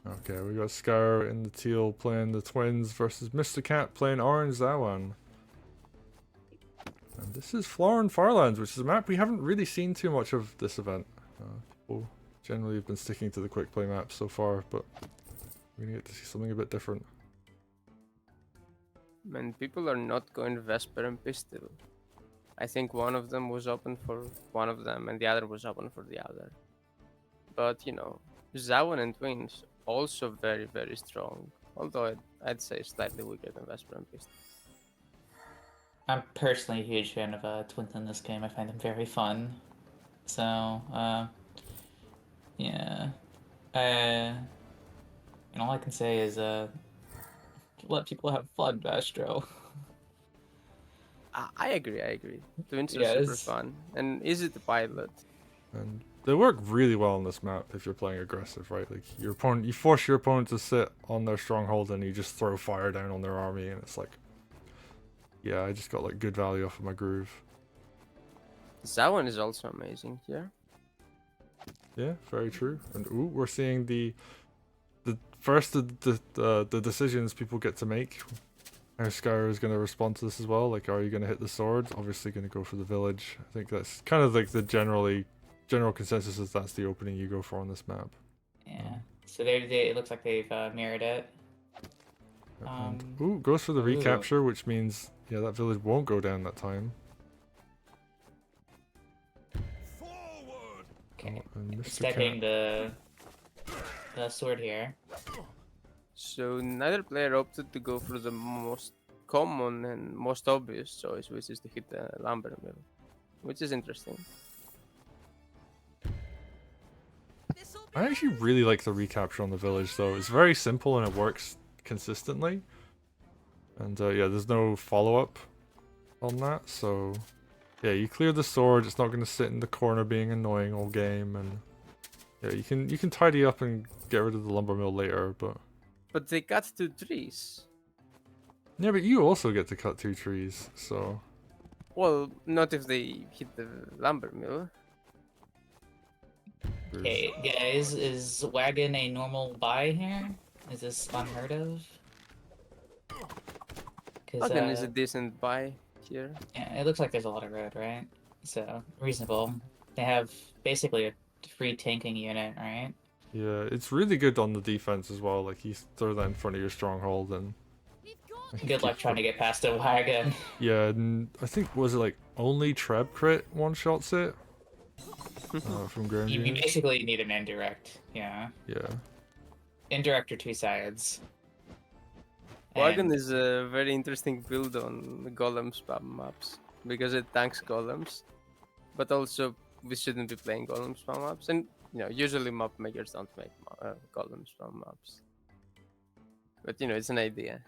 Okay, we got Skyro in the teal playing the twins versus Mr.Cat playing orange Zawan. And this is Floran Farlands, which is a map we haven't really seen too much of this event. People generally have been sticking to the quick play maps so far, but we're gonna get to see something a bit different. And people are not going to Vesper and Pistol. I think one of them was open for one of them and the other was open for the other. But you know, Zawan and Twins also very, very strong. Although I'd say slightly weaker than Vesper and Pistol. I'm personally a huge fan of Twins in this game. I find them very fun. So, yeah. And all I can say is, let people have fun, Mastro. I agree. Twins are Yeah, super fun and easy to pilot. And they work really well on this map if you're playing aggressive, right? Like your opponent, you force your opponent to sit on their stronghold and you just throw fire down on their army, and it's like, yeah, I just got like good value off of my groove. Zawan is also amazing here. Yeah, very true. And ooh, we're seeing the first the decisions people get to make. How Skyro is going to respond to this as well. Like, are you going to hit the sword? Obviously going to go for the village. I think that's kind of like the general consensus is that's the opening you go for on this map. Yeah. So it looks like they've mirrored it. And, ooh, goes for the recapture, which means, yeah, that village won't go down that time. Okay. And Stepping the sword here. So neither player opted to go for the most common and most obvious choice, which is to hit the lumber mill, which is interesting. I actually really like the recapture on the village, though. It's very simple and it works consistently. And yeah, there's no follow-up on that, so yeah, you clear the sword. It's not going to sit in the corner being annoying all game, and yeah, you can tidy up and get rid of the lumber mill later, but. But they cut 2 trees. Yeah, but you also get to cut 2 trees, so. Well, not if they hit the lumber mill. Okay, guys, is wagon a normal buy here? Is this unheard of? Wagon is a decent buy here. Yeah, it looks like there's a lot of road, right? So, reasonable. They have basically a free tanking unit, right? Yeah, it's really good on the defense as well. Like, you throw that in front of your stronghold and. Good luck trying to get past a wagon. Yeah, and I think, was it like only Treb crit one-shots it? From ground You units? basically need an indirect, yeah. Yeah. Indirect or 2 sides. Wagon is a very interesting build on the golem spam maps because it tanks golems, but also we shouldn't be playing golem spam maps, and you know usually map makers don't make golem spam maps. But you know it's an idea.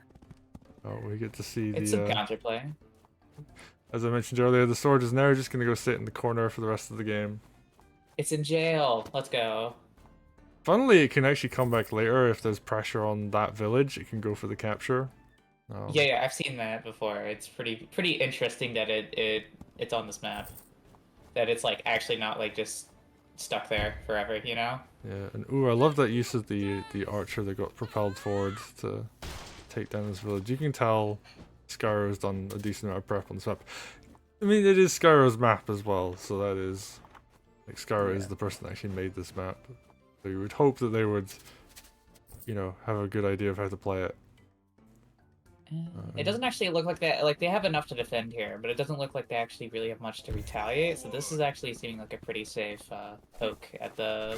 Oh, we get to see it's the. It's a counterplay. As I mentioned earlier, the sword is now just gonna go sit in the corner for the rest of the game. It's in jail. Let's go. Funnily, it can actually come back later if there's pressure on that village. It can go for the capture. Yeah, I've seen that before. It's pretty interesting that it's on this map. That it's like actually not like just stuck there forever, you know? Yeah, and ooh, I love that use of the archer that got propelled forward to take down this village. You can tell Skyro's done a decent amount of prep on this map. I mean, it is Skyro's map as well, so that is like Skyro is the person that actually made this map. So you would hope that they would, you know, have a good idea of how to play it. It doesn't actually look like that. Like, they have enough to defend here, but it doesn't look like they actually really have much to retaliate. So this is actually seeming like a pretty safe poke at the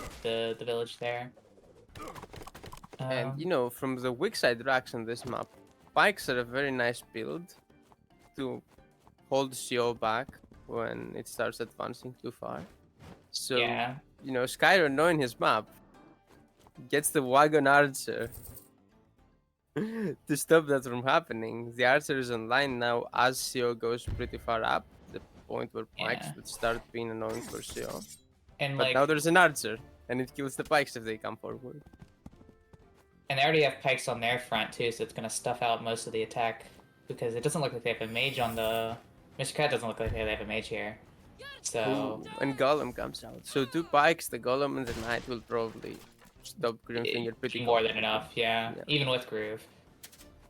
village there. And you know, from the weak side racks on this map, pikes are a very nice build to hold CO back when it starts advancing too far. So, yeah. You know, Skyro, knowing his map, gets the wagon archer to stop that from happening. The archer is online now as CO goes pretty far up, the point where pikes would start being annoying for CO. And but like, now there's an archer, and it kills the pikes if they come forward. And they already have pikes on their front too, so it's gonna stuff out most of the attack. Because it doesn't look like they have a mage on the... Mr.Cat doesn't look like they have a mage here. So... Ooh, and Golem comes out. So 2 pikes, the Golem and the Knight will probably stop Grimfinger pretty more than comfortably. enough, yeah. Yeah. Even with Groove.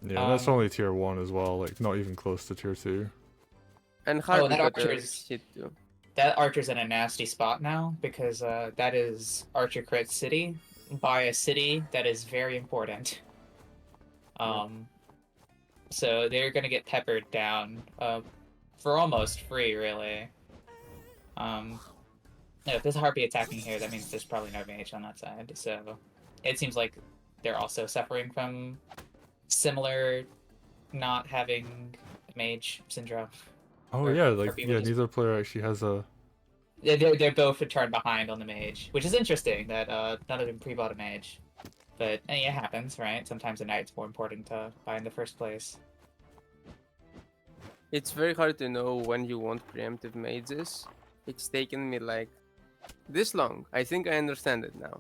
Yeah, that's Um, only tier 1 as well, like not even close to tier 2. And Harvey that got a Archer's- hit too. That Archer's in a nasty spot now because that is Archer Crit City by a city that is very important. So they're gonna get peppered down for almost free, really. If there's a Harpy attacking here, that means there's probably no mage on that side. So it seems like they're also suffering from similar not having mage syndrome. Oh Or yeah, are like people yeah, just- neither player actually has a. They're both a turn behind on the mage, which is interesting that none of them pre-bought a mage. But it happens, right? Sometimes a knight's more important to buy in the first place. It's very hard to know when you want preemptive mages. It's taken me like this long. I think I understand it now.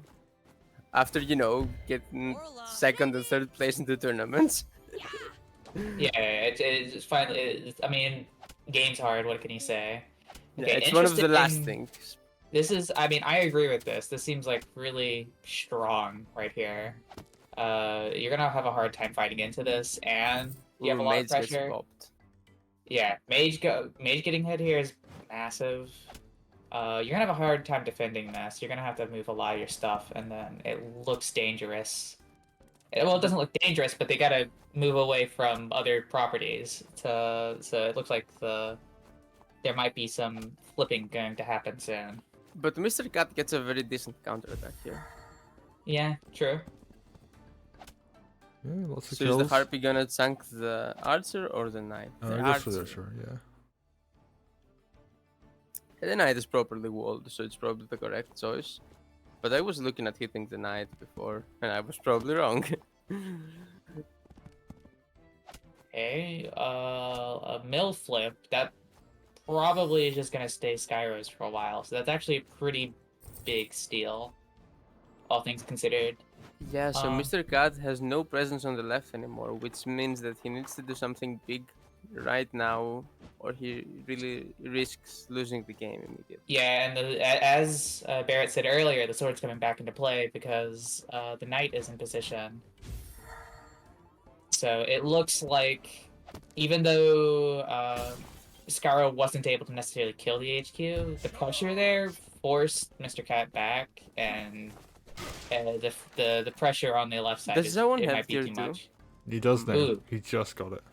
After, getting second and third place in the tournaments. Yeah, it's finally. I mean, game's hard. What can you say? Yeah, Okay, it's one of the last interesting- things. This is. I mean, I agree with this. This seems like really strong right here. You're gonna have a hard time fighting into this, and you have a lot of Mage gets pressure. popped. Yeah, mage getting hit here is massive. You're gonna have a hard time defending this. You're gonna have to move a lot of your stuff, and then it looks dangerous. Well, it doesn't look dangerous, but they gotta move away from other properties. So it looks like there might be some flipping going to happen soon. But Mr.Cat gets a very decent counterattack here. Yeah, true. Yeah, lots of So kills. is the Harpy gonna tank the Archer or the Knight? The I guess for that, sure, yeah. The Knight is properly walled, so it's probably the correct choice. But I was looking at hitting the Knight before, and I was probably wrong. Okay, a mill flip, that probably is just gonna stay Skyros for a while, so that's actually a pretty big steal, all things considered. Yeah, so Um, Mr.Cat has no presence on the left anymore, which means that he needs to do something big right now, or he really risks losing the game immediately. Yeah, and as Barrett said earlier, the sword's coming back into play because the knight is in position. So it looks like, even though Skyro wasn't able to necessarily kill the HQ, the pressure there forced Mr.Cat back, and the pressure on the left side Does is, Zawan it have might be tier too 2? much. He does now. Ooh. He just got it.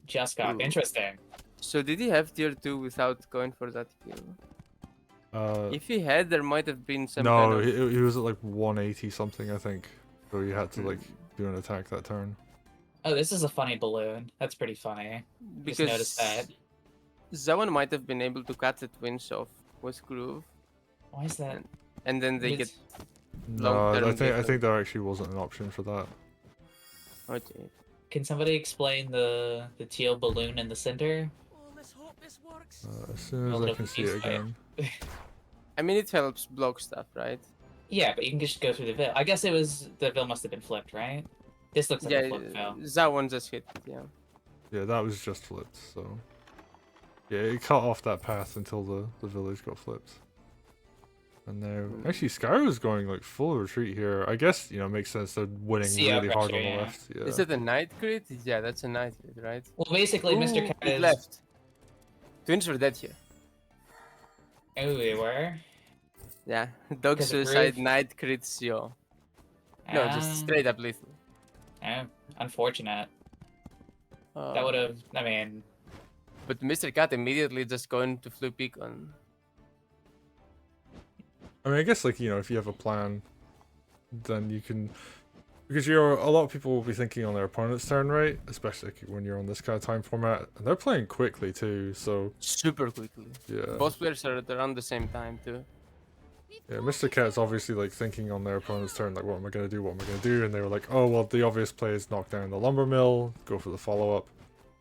Just got Ooh. interesting. So did he have tier 2 without going for that kill? If he had, there might have been some no, kind of... he was at like 180 something, I think. So he had to like do an attack that turn. Oh, this is a funny balloon. That's pretty funny. Just noticed that. Zawan might have been able to cut the twins off with Groove, Why is that? and then they get... No, Long-term I think vision. there actually wasn't an option for that. Okay. Can somebody explain the teal balloon in the center? As soon as A I little can see it confused by it. again. I mean, it helps block stuff, right? Yeah, but you can just go through the veil. I guess the veil must have been flipped, right? This looks like a Yeah, flipped veil. Zawan just hit, yeah. Yeah, that was just flipped, so... Yeah, it cut off that path until the village got flipped. And now... Actually, Skyro's going like full retreat here. I guess, it makes sense they're winning See, yeah, really hard pressure, on the yeah. left. Yeah. Is it a Knight crit? Yeah, that's a Knight crit, right? Well, basically, Mr. Ooh, Cat it is... left. Twins were dead here. Oh, they were? Yeah, dog 'Cause of suicide, Groove? Knight crits, yo. No, Ah, just straight up lethal. unfortunate. That would have... I mean... But Mr. Cat immediately just going to flip peek on. I mean, I guess, like, if you have a plan, then you can... Because a lot of people will be thinking on their opponent's turn, right? Especially when you're on this kind of time format. And they're playing quickly, too, so... Super quickly. Yeah. Both players are at around the same time, too. Yeah, Mr. Cat's obviously, like, thinking on their opponent's turn, like, what am I going to do, what am I going to do? And they were like, oh, well, the obvious play is knock down the lumber mill, go for the follow-up.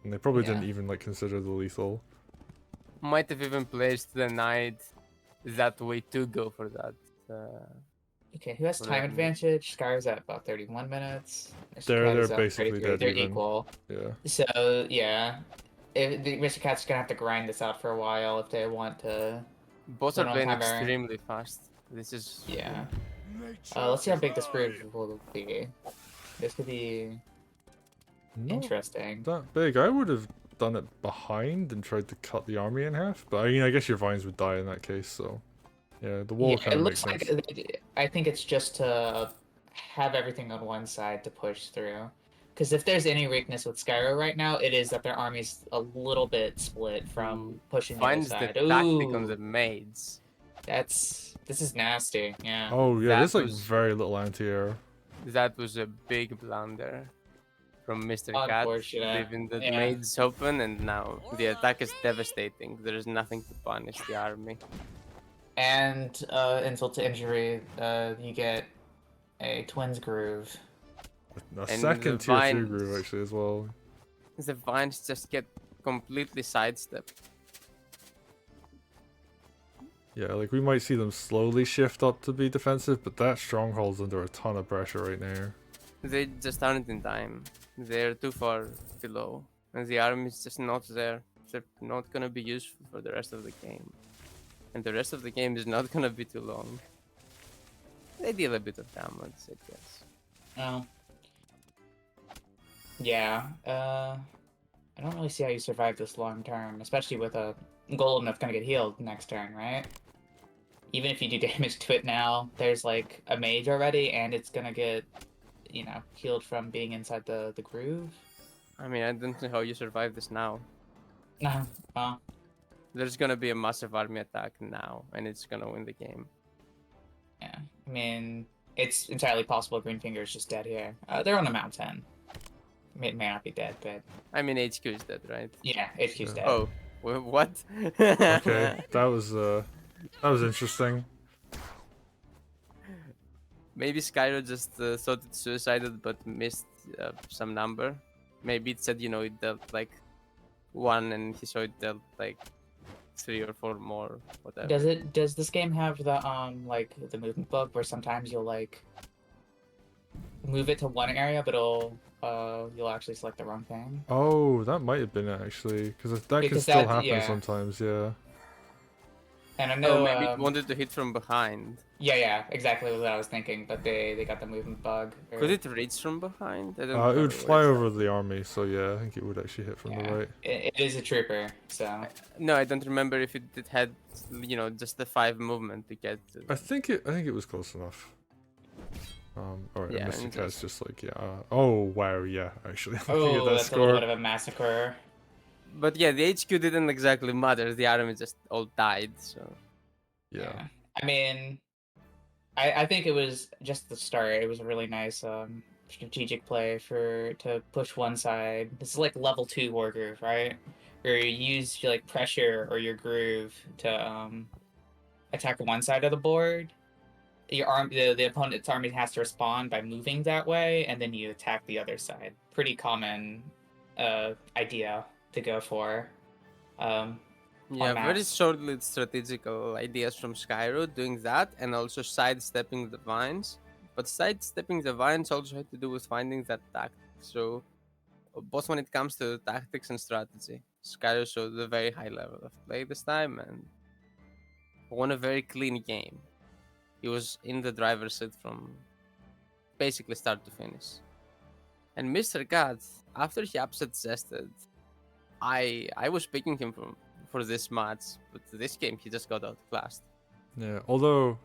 And they probably didn't Yeah. even, like, consider the lethal. Might have even placed the Knight that way to go for that. Okay, who has time Whatever. advantage? Skyro's at about 31 minutes. Mr. They're Cat is at basically 33. dead They're even. equal. Yeah. So, yeah. Mr. Cat's gonna have to grind this out for a while if they want to... Both One are on playing hammer. extremely fast. This is... Yeah. Let's see how big this bridge will be. This could be Not interesting. that big. I would have done it behind and tried to cut the army in half, but I mean, I guess your vines would die in that case, so yeah, the wall Yeah, kind it of makes looks sense. like I think it's just to have everything on one side to push through. Because if there's any weakness with Skyro right now, it is that their army's a little bit split from pushing the other Finds the side. tactic on Ooh, the maids. this is nasty. Yeah. Oh yeah, That there's like was- very little anti-air. That was a big blunder from Mr.Cat, Unfortunate. leaving the Yeah. maids open, and now the attack is devastating. There is nothing to punish the army. And insult to injury, you get a twins groove. A And second the tier 2 vines- groove actually as well. The vines just get completely sidestepped. Yeah, like we might see them slowly shift up to be defensive, but that stronghold's under a ton of pressure right now. They just aren't in time. They're too far below, and the army's just not there. They're not gonna be useful for the rest of the game, and the rest of the game is not gonna be too long. They deal a bit of damage, I guess. Oh. Yeah. I don't really see how you survive this long term, especially with a golem that's gonna get healed next turn, right? Even if you do damage to it now, there's like a mage already, and it's gonna get, you know, healed from being inside the groove. I mean, I don't know how you survive this now. Nah, well, There's gonna be a massive army attack now, and it's gonna win the game. yeah. I mean, it's entirely possible Greenfinger is just dead here. They're on a mountain. It may not be dead, but I mean, HQ is dead, right? yeah, HQ's Yeah. dead. Oh, what? Okay, that was interesting. Maybe Skyro just thought it suicided but missed some number. Maybe it said, it dealt like 1 and he saw it dealt like 3 or 4 more, whatever. Does this game have the like the movement bug where sometimes you'll like move it to one area but you'll actually select the wrong thing? Oh, that might have been it actually, because that can Because still that- happen yeah. sometimes. Yeah. And I No, know maybe it wanted to hit from behind. yeah, exactly what I was thinking, but they got the movement bug. or- Could it reach from behind? I don't It know would what fly it's- over the army, so yeah, I think it would actually hit from the Yeah. right. It is a trooper, so No, I don't remember if it had, just the 5 movement to get. I think it was close enough. Alright, Yeah, Mr. and Cat's just- just like, yeah. Oh wow, yeah, actually. Looking at oh, that that's a little score. bit of a massacre. But yeah, the HQ didn't exactly matter. The army just all died. So Yeah. I mean, I think it was just the start. It was a really nice strategic play to push one side. This is like level 2 Wargroove, right? Where you use your like pressure or your groove to attack one side of the board. The opponent's army has to respond by moving that way, and then you attack the other side. Pretty common idea to go for. yeah, very maps. short-lived strategical ideas from Skyro doing that, and also sidestepping the vines. But sidestepping the vines also had to do with finding that tactic. So both when it comes to tactics and strategy, Skyro showed a very high level of play this time and won a very clean game. He was in the driver's seat from basically start to finish. And Mr.Cat, after he upset Zested, I was picking him for this match, but this game he just got outclassed. Yeah. Although,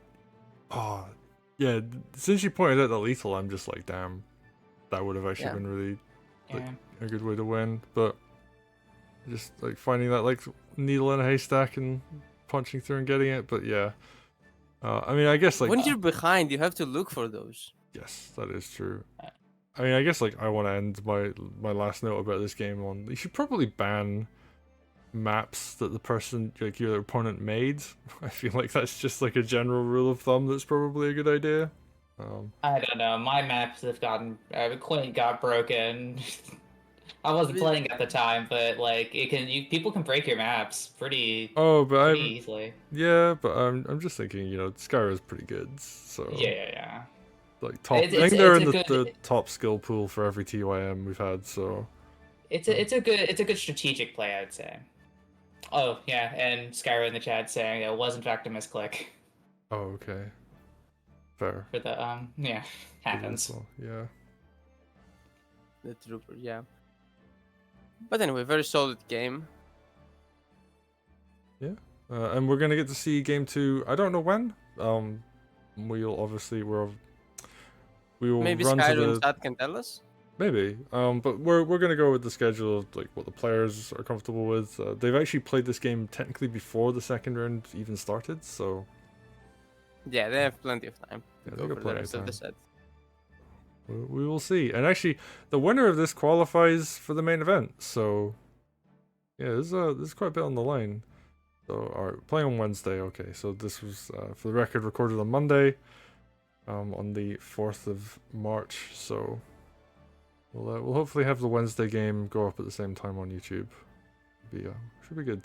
yeah. Since you pointed out the lethal, I'm just like, damn, that would have actually Yeah. been really like, Yeah. a good way to win. But just like finding that like needle in a haystack and punching through and getting it. But yeah. I mean, I guess like When you're behind, you have to look for those. yes, that is true. I mean, I guess like I want to end my last note about this game on. You should probably ban maps that the person, like your opponent, made. I feel like that's just like a general rule of thumb. That's probably a good idea. I don't know. My maps have gotten Quint got broken. I wasn't playing at the time, but like people can break your maps pretty Oh, but pretty I'm easily. yeah, but I'm just thinking, Skyro's pretty good. So Yeah. like top. It's- I think it's- they're it's in a the good- top skill pool for every TYM we've had. So It's a good strategic play, I'd say. Oh yeah, and Skyro in the chat saying it was in fact a misclick. oh okay, Fair. for the yeah, happens. Well, yeah. The trooper, yeah. But anyway, very solid game. And we're gonna get to see game 2. I don't know when. We'll obviously we will Maybe run to Skyro and the Chat can tell us. maybe. But we're gonna go with the schedule of like what the players are comfortable with. They've actually played this game technically before the second round even started, so Yeah, they have plenty of time to Yeah, they go got for the plenty of rest of the time. set. we will see. And actually, the winner of this qualifies for the main event. So yeah, there's quite a bit on the line. So alright, playing on Wednesday. Okay, so this was for the record recorded on Monday, on the 4th of March. So we'll hopefully have the Wednesday game go up at the same time on YouTube. Should be good.